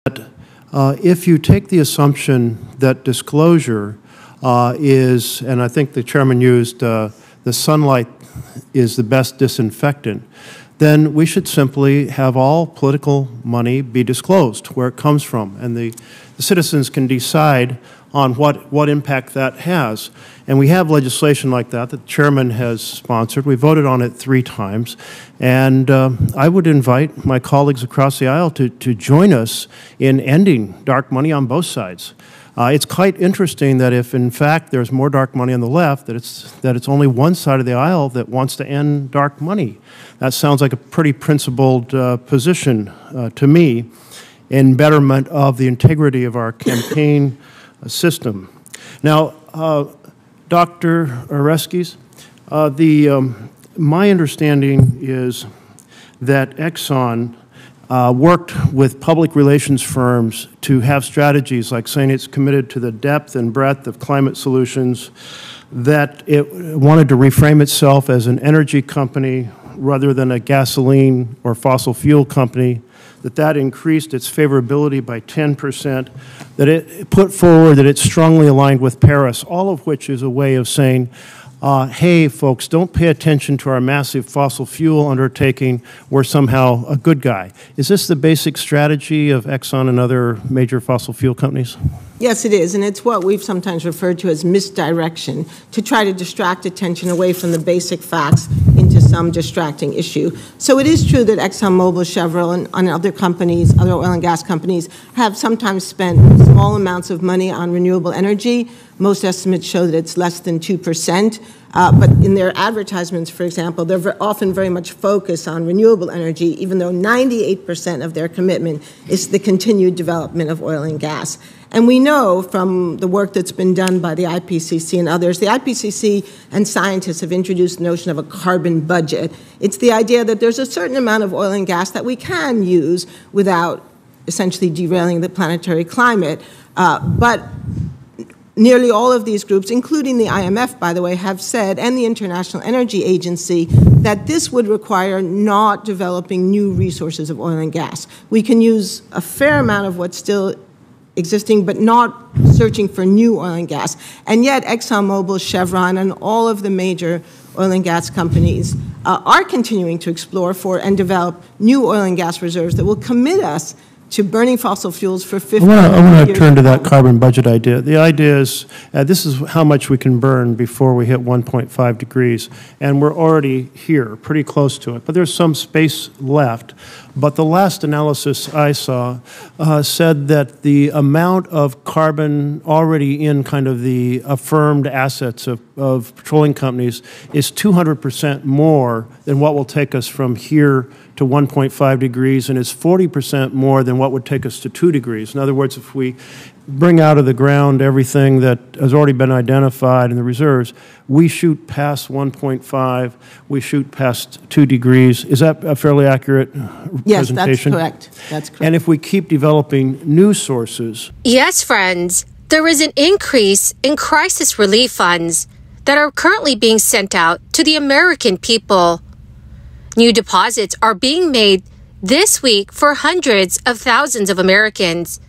If you take the assumption that disclosure is, and I think the chairman used the sunlight is the best disinfectant, then we should simply have all political money be disclosed, where it comes from, and the citizens can decide on what impact that has. And we have legislation like that the chairman has sponsored. We voted on it 3 times. And I would invite my colleagues across the aisle to join us in ending dark money on both sides. It's quite interesting that if, in fact, there's more dark money on the left, that it's only one side of the aisle that wants to end dark money. That sounds like a pretty principled position to me in betterment of the integrity of our campaign system. Now, Dr. Oreskes, my understanding is that Exxon worked with public relations firms to have strategies like saying it's committed to the depth and breadth of climate solutions, that it wanted to reframe itself as an energy company rather than a gasoline or fossil fuel company, that increased its favorability by 10%, that it put forward that it's strongly aligned with Paris, all of which is a way of saying, hey, folks, don't pay attention to our massive fossil fuel undertaking. We're somehow a good guy. Is this the basic strategy of Exxon and other major fossil fuel companies? Yes, it is, and it's what we've sometimes referred to as misdirection, to try to distract attention away from the basic facts into some distracting issue. So it is true that ExxonMobil, Chevron, and other companies, other oil and gas companies, have sometimes spent small amounts of money on renewable energy. Most estimates show that it's less than 2%. But in their advertisements, for example, they're often very much focused on renewable energy, even though 98% of their commitment is the continued development of oil and gas. And we know from the work that's been done by the IPCC and others, the IPCC and scientists have introduced the notion of a carbon budget. It's the idea that there's a certain amount of oil and gas that we can use without essentially derailing the planetary climate. But nearly all of these groups, including the IMF, by the way, have said, and the International Energy Agency, that this would require not developing new resources of oil and gas. We can use a fair amount of what's still existing, but not searching for new oil and gas. And yet ExxonMobil, Chevron, and all of the major oil and gas companies are continuing to explore for and develop new oil and gas reserves that will commit us to burning fossil fuels for 50 years. I want to turn to that carbon budget idea. The idea is this is how much we can burn before we hit 1.5 degrees, and we're already here, pretty close to it. But there's some space left. But the last analysis I saw said that the amount of carbon already in kind of the affirmed assets of petroleum companies is 200% more than what will take us from here to 1.5 degrees, and is 40% more than what would take us to 2 degrees. In other words, if we bring out of the ground everything that has already been identified in the reserves, we shoot past 1.5, we shoot past 2 degrees. Is that a fairly accurate presentation? Yes, that's correct. That's correct. And if we keep developing new sources. Yes, friends, there is an increase in crisis relief funds that are currently being sent out to the American people. New deposits are being made this week for hundreds of thousands of Americans.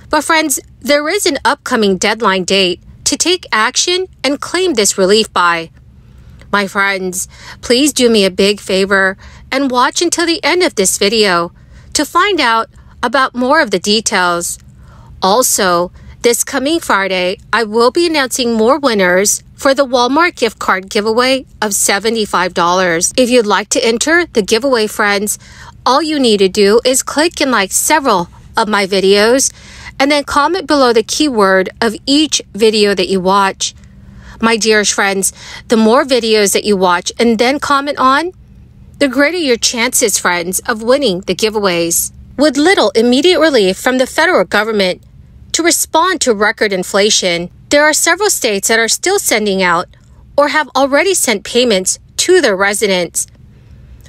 But friends, there is an upcoming deadline date to take action and claim this relief by. My friends, please do me a big favor and watch until the end of this video to find out about more of the details. Also, this coming Friday, I will be announcing more winners for the Walmart gift card giveaway of $75. If you'd like to enter the giveaway, friends, all you need to do is click and like several of my videos and then comment below the keyword of each video that you watch. My dearest friends, the more videos that you watch and then comment on, the greater your chances, friends, of winning the giveaways. With little immediate relief from the federal government to respond to record inflation, there are several states that are still sending out or have already sent payments to their residents.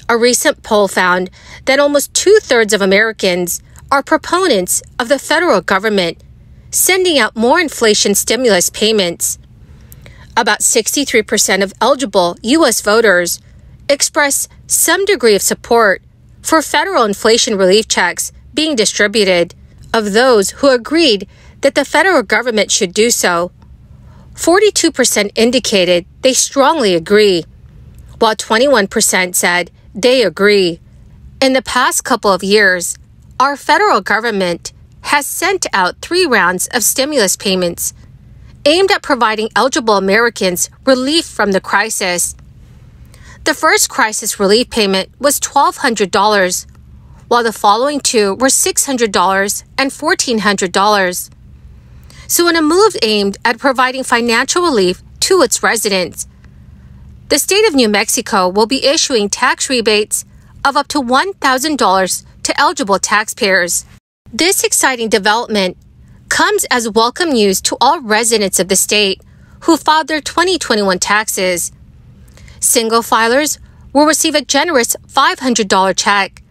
A recent poll found that almost 2/3 of Americans are proponents of the federal government sending out more inflation stimulus payments. About 63% of eligible U.S. voters express some degree of support for federal inflation relief checks being distributed. of those who agreed that the federal government should do so, 42% indicated they strongly agree, while 21% said they agree. In the past couple of years, our federal government has sent out 3 rounds of stimulus payments aimed at providing eligible Americans relief from the crisis. The first crisis relief payment was $1,200, while the following 2 were $600 and $1,400. So in a move aimed at providing financial relief to its residents, the state of New Mexico will be issuing tax rebates of up to $1,000 to eligible taxpayers. This exciting development comes as welcome news to all residents of the state who filed their 2021 taxes. Single filers will receive a generous $500 check,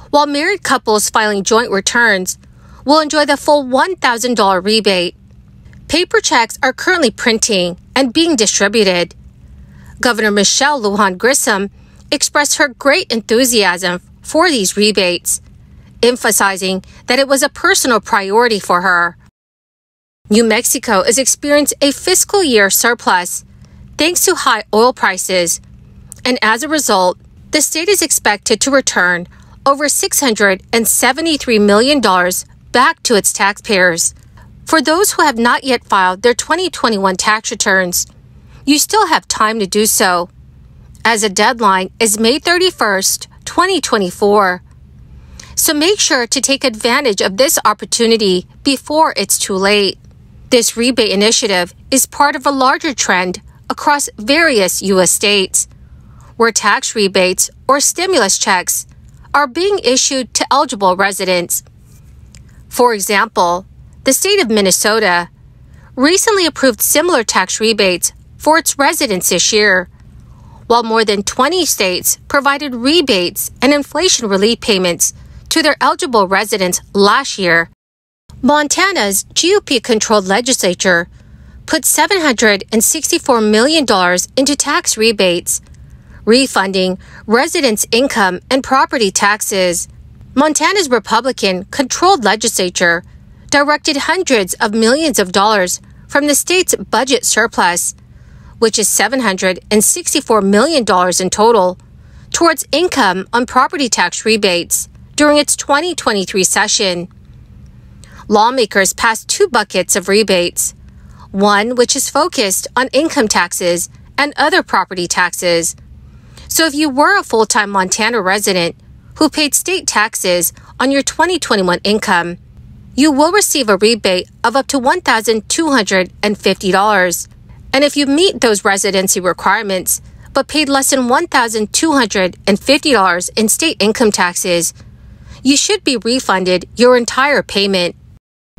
while married couples filing joint returns will enjoy the full $1,000 rebate. Paper checks are currently printing and being distributed. Governor Michelle Lujan Grisham expressed her great enthusiasm for these rebates, emphasizing that it was a personal priority for her. New Mexico is experiencing a fiscal year surplus thanks to high oil prices, and as a result, the state is expected to return over $673 million back to its taxpayers. For those who have not yet filed their 2021 tax returns, you still have time to do so, as the deadline is May 31st, 2024. So make sure to take advantage of this opportunity before it's too late. This rebate initiative is part of a larger trend across various U.S. states, where tax rebates or stimulus checks are being issued to eligible residents. For example, the state of Minnesota recently approved similar tax rebates for its residents this year, while more than 20 states provided rebates and inflation relief payments to their eligible residents last year. Montana's GOP-controlled legislature put $764 million into tax rebates, refunding residents' income and property taxes. Montana's Republican-controlled legislature directed hundreds of millions of dollars from the state's budget surplus, which is $764 million in total, towards income on property tax rebates during its 2023 session. Lawmakers passed 2 buckets of rebates, one which is focused on income taxes and other property taxes. So if you were a full-time Montana resident who paid state taxes on your 2021 income, you will receive a rebate of up to $1,250. And if you meet those residency requirements but paid less than $1,250 in state income taxes, you should be refunded your entire payment.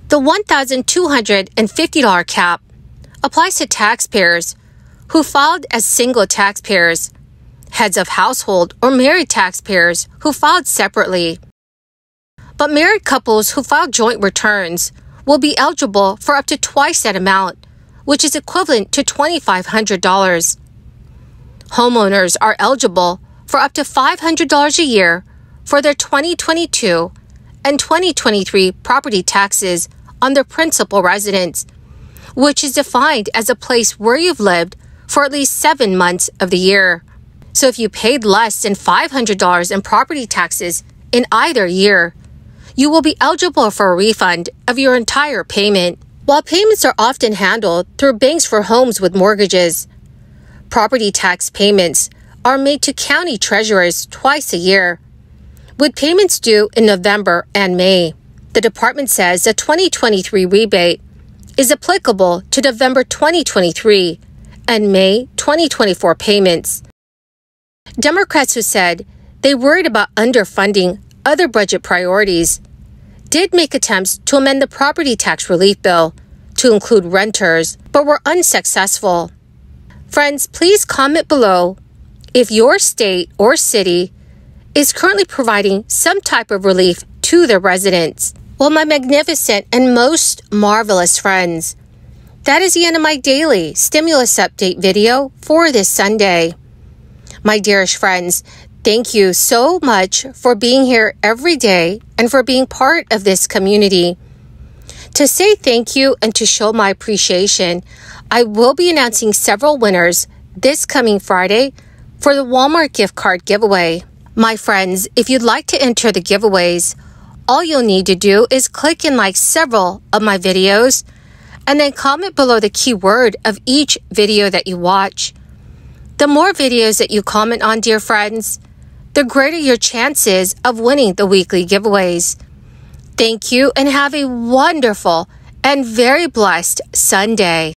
The $1,250 cap applies to taxpayers who filed as single taxpayers, heads of household or married taxpayers who filed separately. But married couples who filed joint returns will be eligible for up to twice that amount, which is equivalent to $2,500. Homeowners are eligible for up to $500 a year for their 2022 and 2023 property taxes on their principal residence, which is defined as a place where you've lived for at least 7 months of the year. So if you paid less than $500 in property taxes in either year, you will be eligible for a refund of your entire payment. While payments are often handled through banks for homes with mortgages, property tax payments are made to county treasurers twice a year, with payments due in November and May. The department says the 2023 rebate is applicable to November 2023 and May 2024 payments. Democrats who said they worried about underfunding other budget priorities did make attempts to amend the property tax relief bill to include renters, but were unsuccessful. Friends, please comment below if your state or city is currently providing some type of relief to their residents. Well, my magnificent and most marvelous friends, that is the end of my daily stimulus update video for this Sunday. My dearest friends, thank you so much for being here every day and for being part of this community. To say thank you and to show my appreciation, I will be announcing several winners this coming Friday for the Walmart gift card giveaway. My friends, if you'd like to enter the giveaways, all you'll need to do is click and like several of my videos and then comment below the keyword of each video that you watch. The more videos that you comment on, dear friends, the greater your chances of winning the weekly giveaways. Thank you and have a wonderful and very blessed Sunday.